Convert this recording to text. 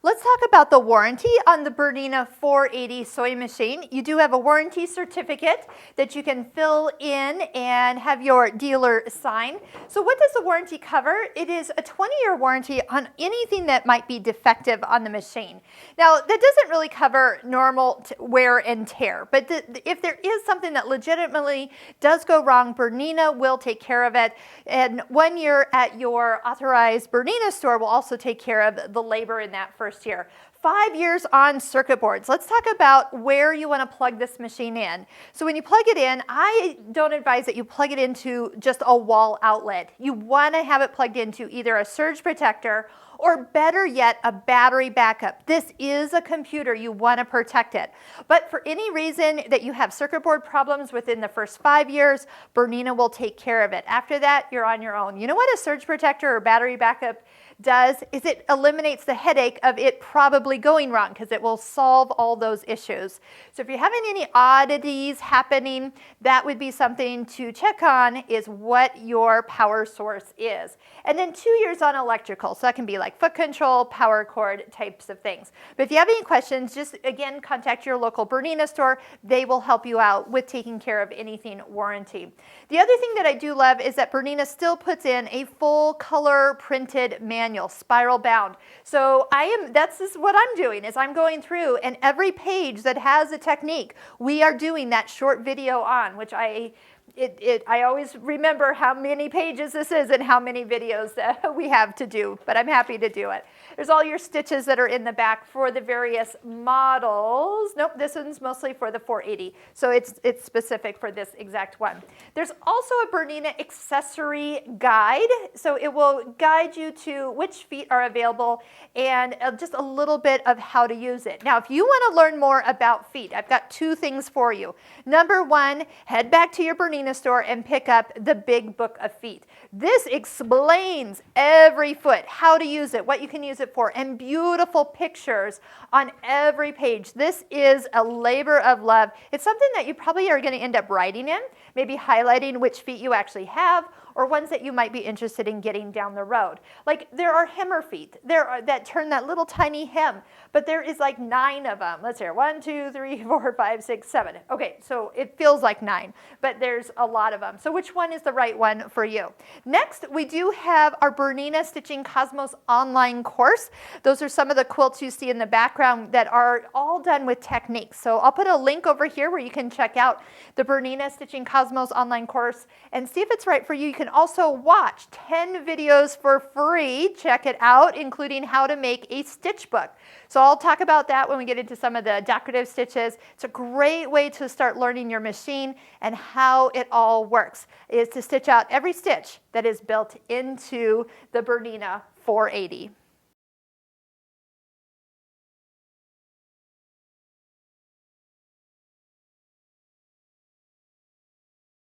Let's talk about the warranty on the Bernina 480 sewing machine. You do have a warranty certificate that you can fill in and have your dealer sign. So what does the warranty cover? It is a 20-year warranty on anything that might be defective on the machine. Now, that doesn't really cover normal wear and tear, but if there is something that legitimately does go wrong, Bernina will take care of it. And 1 year at your authorized Bernina store will also take care of the labor in that first year. 5 years on circuit boards. Let's talk about where you want to plug this machine in. So when you plug it in, I don't advise that you plug it into just a wall outlet. You want to have it plugged into either a surge protector or better yet, a battery backup. This is a computer. You want to protect it. But for any reason that you have circuit board problems within the first 5 years, Bernina will take care of it. After that, you're on your own. You know what a surge protector or battery backup does is it eliminates the headache of it probably going wrong because it will solve all those issues. So if you're having any oddities happening, that would be something to check on, is what your power source is. And then 2 years on electrical. So that can be like foot control, power cord types of things. But if you have any questions, just again, contact your local Bernina store. They will help you out with taking care of anything warranty. The other thing that I do love is that Bernina still puts in a full color printed manual, spiral bound. So that's just what I'm doing, is I'm going through, and every page that has a technique, we are doing that short video on, which I always remember how many pages this is and how many videos that we have to do, but I'm happy to do it. There's all your stitches that are in the back for the various models. Nope, this one's mostly for the 480, so it's specific for this exact one. There's also a Bernina accessory guide, so it will guide you to which feet are available and just a little bit of how to use it. Now, if you want to learn more about feet, I've got two things for you. Number one, head back to your Bernina store and pick up the big book of feet. This explains every foot, how to use it, what you can use it for, and beautiful pictures on every page. This is a labor of love. It's something that you probably are going to end up writing in, maybe highlighting which feet you actually have, or ones that you might be interested in getting down the road. Like there are hemmer feet that turn that little tiny hem, but there is like 9 of them. Let's hear 1, 2, 3, 4, 5, 6, 7. Okay, so it feels like 9, but there's a lot of them. So which one is the right one for you? Next, we do have our Bernina Stitching Cosmos online course. Those are some of the quilts you see in the background that are all done with techniques. So I'll put a link over here where you can check out the Bernina Stitching Cosmos online course and see if it's right for you. You can also watch 10 videos for free. Check it out, including how to make a stitch book. So I'll talk about that when we get into some of the decorative stitches. It's a great way to start learning your machine and how it all works, is to stitch out every stitch that is built into the Bernina 480.